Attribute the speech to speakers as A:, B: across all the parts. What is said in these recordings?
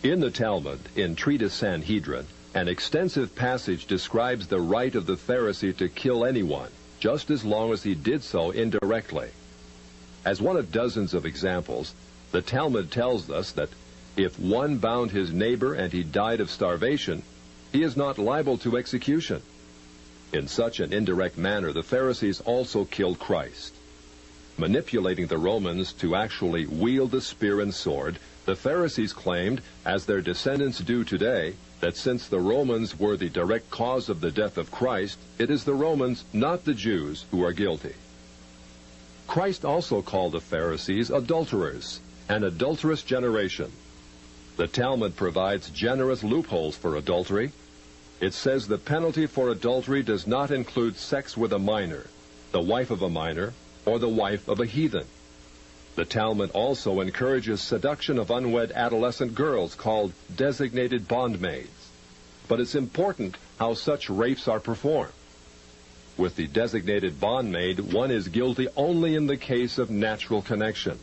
A: In the Talmud, in Treatise Sanhedrin, an extensive passage describes the right of the Pharisee to kill anyone, just as long as he did so indirectly. As one of dozens of examples, the Talmud tells us that if one bound his neighbor and he died of starvation, he is not liable to execution. In such an indirect manner, the Pharisees also killed Christ. Manipulating the Romans to actually wield the spear and sword, the Pharisees claimed, as their descendants do today, that since the Romans were the direct cause of the death of Christ, it is the Romans, not the Jews, who are guilty. Christ also called the Pharisees adulterers, an adulterous generation. The Talmud provides generous loopholes for adultery. It says the penalty for adultery does not include sex with a minor, the wife of a minor, or the wife of a heathen. The Talmud also encourages seduction of unwed adolescent girls called designated bondmaids. But it's important how such rapes are performed. With the designated bondmaid, one is guilty only in the case of natural connection,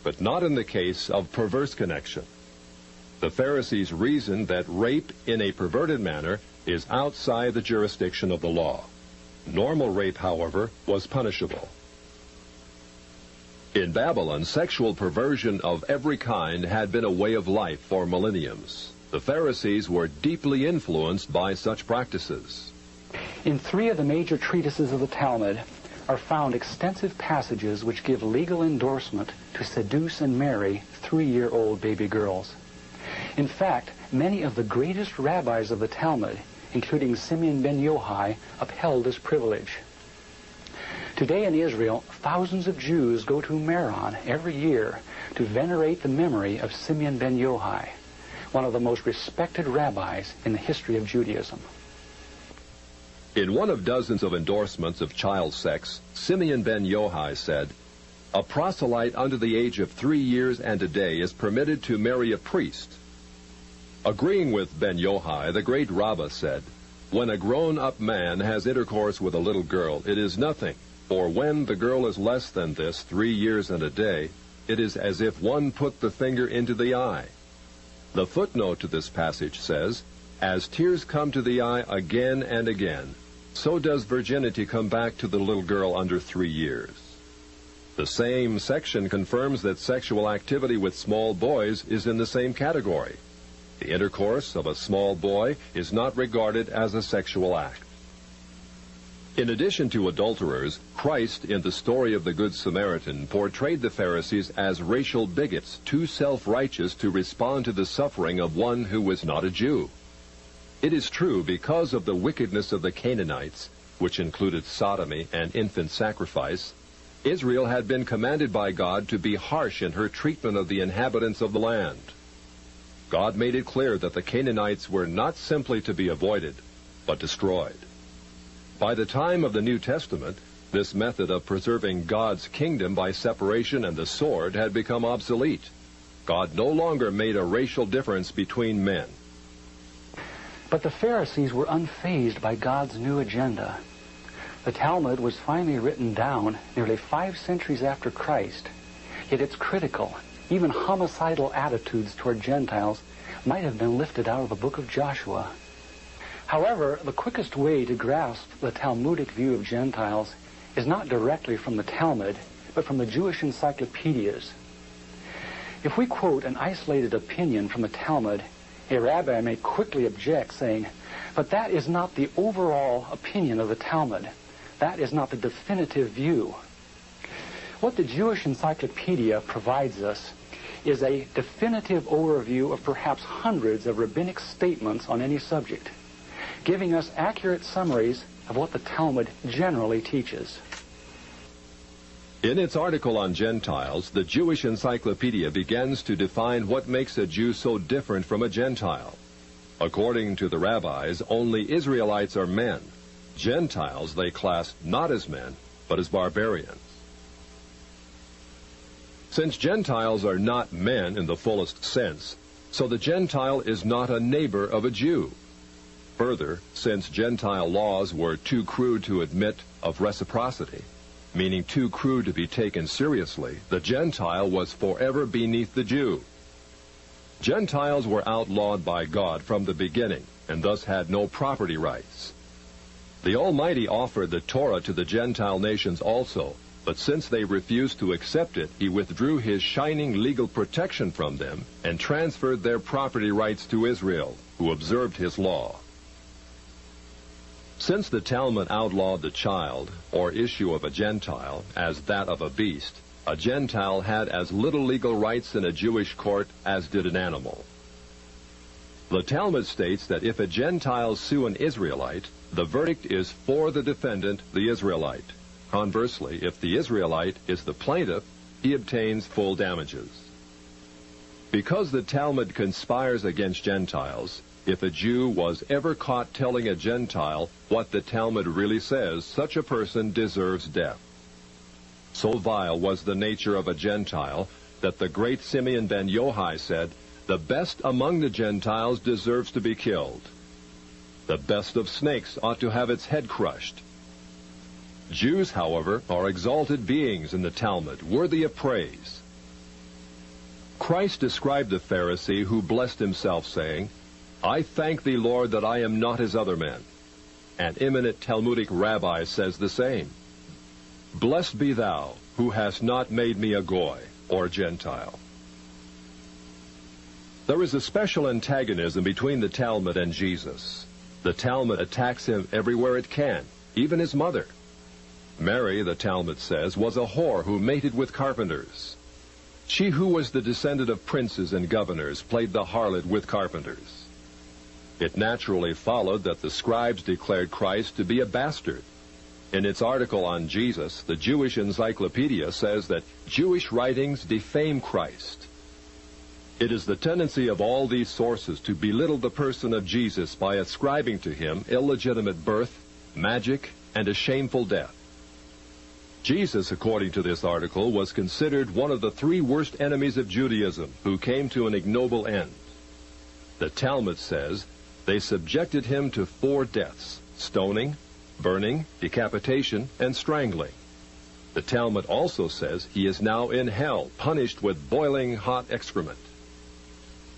A: but not in the case of perverse connection. The Pharisees reasoned that rape in a perverted manner is outside the jurisdiction of the law. Normal rape, however, was punishable. In Babylon, sexual perversion of every kind had been a way of life for millenniums. The Pharisees were deeply influenced by such practices.
B: In 3 of the major treatises of the Talmud are found extensive passages which give legal endorsement to seduce and marry 3-year-old baby girls. In fact, many of the greatest rabbis of the Talmud, including Simeon ben Yochai, upheld this privilege. Today in Israel, thousands of Jews go to Meron every year to venerate the memory of Simeon ben Yochai, one of the most respected rabbis in the history of Judaism.
A: In one of dozens of endorsements of child sex, Simeon ben Yochai said, "A proselyte under the age of 3 years and a day is permitted to marry a priest." Agreeing with ben Yochai, the great Rabbah said, "When a grown-up man has intercourse with a little girl, it is nothing. For when the girl is less than this, 3 years and a day, it is as if one put the finger into the eye." The footnote to this passage says, "As tears come to the eye again and again, so does virginity come back to the little girl under 3 years." The same section confirms that sexual activity with small boys is in the same category. The intercourse of a small boy is not regarded as a sexual act. In addition to adulterers, Christ, in the story of the Good Samaritan, portrayed the Pharisees as racial bigots, too self-righteous to respond to the suffering of one who was not a Jew. It is true, because of the wickedness of the Canaanites, which included sodomy and infant sacrifice, Israel had been commanded by God to be harsh in her treatment of the inhabitants of the land. God made it clear that the Canaanites were not simply to be avoided, but destroyed. By the time of the New Testament, this method of preserving God's kingdom by separation and the sword had become obsolete. God no longer made a racial difference between men.
B: But the Pharisees were unfazed by God's new agenda. The Talmud was finally written down nearly 5 centuries after Christ, yet its critical, even homicidal attitudes toward Gentiles might have been lifted out of the book of Joshua. However, the quickest way to grasp the Talmudic view of Gentiles is not directly from the Talmud, but from the Jewish encyclopedias. If we quote an isolated opinion from the Talmud, a rabbi may quickly object, saying, "But that is not the overall opinion of the Talmud. That is not the definitive view." What the Jewish encyclopedia provides us is a definitive overview of perhaps hundreds of rabbinic statements on any subject, giving us accurate summaries of what the Talmud generally teaches.
A: In its article on Gentiles, the Jewish Encyclopedia begins to define what makes a Jew so different from a Gentile. According to the rabbis, only Israelites are men. Gentiles they class not as men, but as barbarians. Since Gentiles are not men in the fullest sense, so the Gentile is not a neighbor of a Jew. Further, since Gentile laws were too crude to admit of reciprocity, meaning too crude to be taken seriously, the Gentile was forever beneath the Jew. Gentiles were outlawed by God from the beginning, and thus had no property rights. The Almighty offered the Torah to the Gentile nations also, but since they refused to accept it, he withdrew his shining legal protection from them and transferred their property rights to Israel, who observed his law. Since the Talmud outlawed the child, or issue of a Gentile, as that of a beast, a Gentile had as little legal rights in a Jewish court as did an animal. The Talmud states that if a Gentile sue an Israelite, the verdict is for the defendant, the Israelite. Conversely, if the Israelite is the plaintiff, he obtains full damages. Because the Talmud conspires against Gentiles, if a Jew was ever caught telling a Gentile what the Talmud really says, such a person deserves death. So vile was the nature of a Gentile that the great Simeon ben Yohai said, "The best among the Gentiles deserves to be killed. The best of snakes ought to have its head crushed." Jews, however, are exalted beings in the Talmud, worthy of praise. Christ described the Pharisee who blessed himself, saying, "I thank thee, Lord, that I am not as other men." An eminent Talmudic rabbi says the same. "Blessed be thou, who hast not made me a goy," or Gentile. There is a special antagonism between the Talmud and Jesus. The Talmud attacks him everywhere it can, even his mother. Mary, the Talmud says, was a whore who mated with carpenters. She who was the descendant of princes and governors played the harlot with carpenters. It naturally followed that the scribes declared Christ to be a bastard. In its article on Jesus, the Jewish Encyclopedia says that Jewish writings defame Christ. It is the tendency of all these sources to belittle the person of Jesus by ascribing to him illegitimate birth, magic, and a shameful death. Jesus, according to this article, was considered one of the three worst enemies of Judaism who came to an ignoble end. The Talmud says they subjected him to 4 deaths: stoning, burning, decapitation, and strangling. The Talmud also says he is now in hell, punished with boiling hot excrement.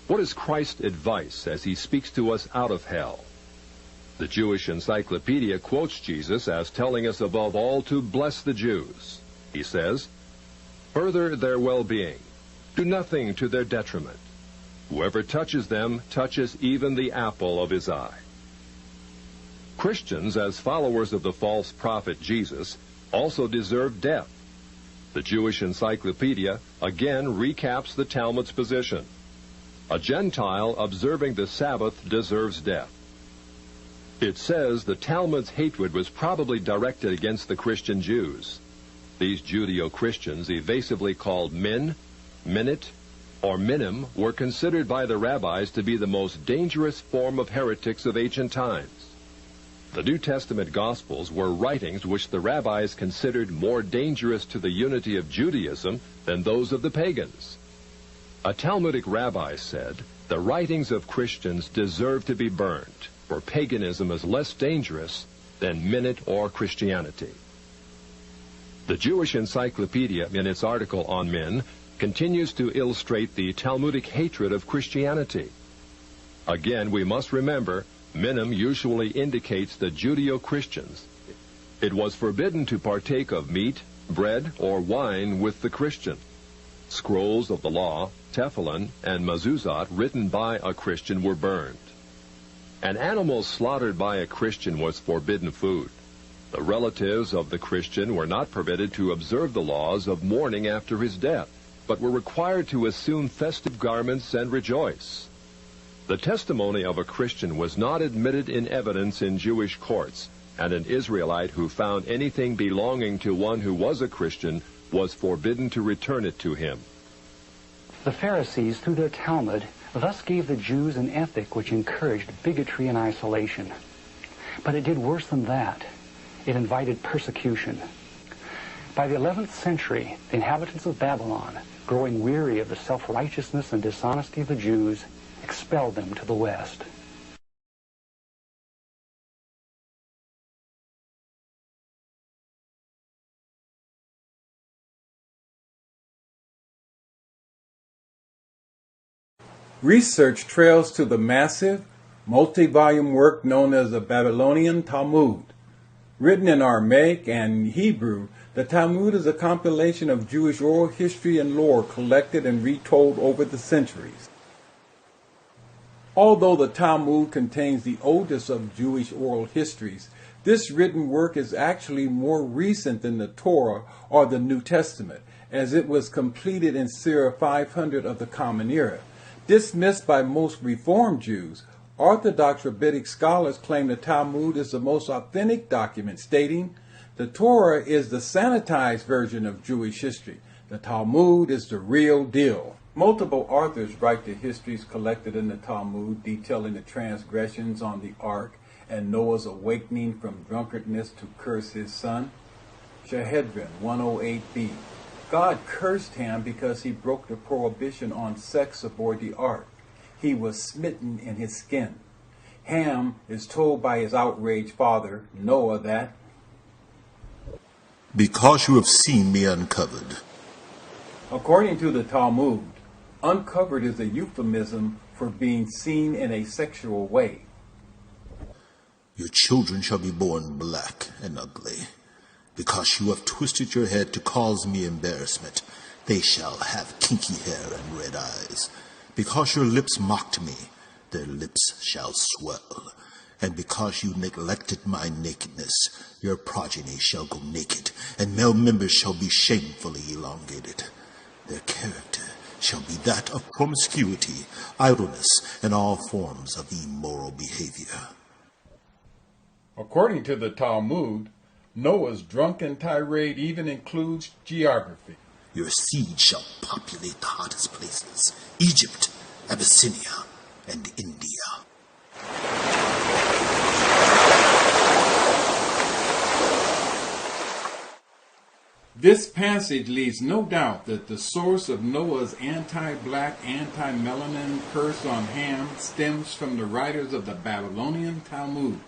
A: What is Christ's advice as he speaks to us out of hell? The Jewish Encyclopedia quotes Jesus as telling us above all to bless the Jews. He says, "Further their well-being. Do nothing to their detriment. Whoever touches them touches even the apple of his eye." Christians, as followers of the false prophet Jesus, also deserve death. The Jewish Encyclopedia again recaps the Talmud's position. A Gentile observing the Sabbath deserves death. It says the Talmud's hatred was probably directed against the Christian Jews. These Judeo-Christians, evasively called min, minute, or minim, were considered by the rabbis to be the most dangerous form of heretics of ancient times. The New Testament Gospels were writings which the rabbis considered more dangerous to the unity of Judaism than those of the pagans. A Talmudic rabbi said, "The writings of Christians deserve to be burned, for paganism is less dangerous than minute or Christianity." The Jewish Encyclopedia, in its article on min, continues to illustrate the Talmudic hatred of Christianity. Again, we must remember, minim usually indicates the Judeo-Christians. It was forbidden to partake of meat, bread, or wine with the Christian. Scrolls of the law, tefillin, and mezuzot written by a Christian were burned. An animal slaughtered by a Christian was forbidden food. The relatives of the Christian were not permitted to observe the laws of mourning after his death, but were required to assume festive garments and rejoice. The testimony of a Christian was not admitted in evidence in Jewish courts, and an Israelite who found anything belonging to one who was a Christian was forbidden to return it to him.
B: The Pharisees, through their Talmud, thus gave the Jews an ethic which encouraged bigotry and isolation. But it did worse than that. It invited persecution. By the 11th century, the inhabitants of Babylon, growing weary of the self-righteousness and dishonesty of the Jews, expelled them to the west.
C: Research trails to the massive, multi-volume work known as the Babylonian Talmud. Written in Aramaic and Hebrew, the Talmud is a compilation of Jewish oral history and lore collected and retold over the centuries. Although the Talmud contains the oldest of Jewish oral histories, this written work is actually more recent than the Torah or the New Testament, as it was completed in circa 500 of the Common Era. Dismissed by most Reformed Jews, Orthodox rabbinic scholars claim the Talmud is the most authentic document, stating, "The Torah is the sanitized version of Jewish history. The Talmud is the real deal." Multiple authors write the histories collected in the Talmud, detailing the transgressions on the ark and Noah's awakening from drunkenness to curse his son. Shahedrin 108b. God cursed Ham because he broke the prohibition on sex aboard the ark. He was smitten in his skin. Ham is told by his outraged father, Noah, that,
D: "Because you have seen me uncovered."
C: according to the Talmud, uncovered is a euphemism for being seen in a sexual way.
D: "Your children shall be born black and ugly. Because you have twisted your head to cause me embarrassment, they shall have kinky hair and red eyes. Because your lips mocked me, their lips shall swell. And because you neglected my nakedness, your progeny shall go naked, and male members shall be shamefully elongated. Their character shall be that of promiscuity, idleness, and all forms of immoral behavior."
C: According to the Talmud, Noah's drunken tirade even includes geography.
D: "Your seed shall populate the hottest places, Egypt, Abyssinia, and India."
C: This passage leaves no doubt that the source of Noah's anti-black, anti-melanin curse on Ham stems from the writers of the Babylonian Talmud.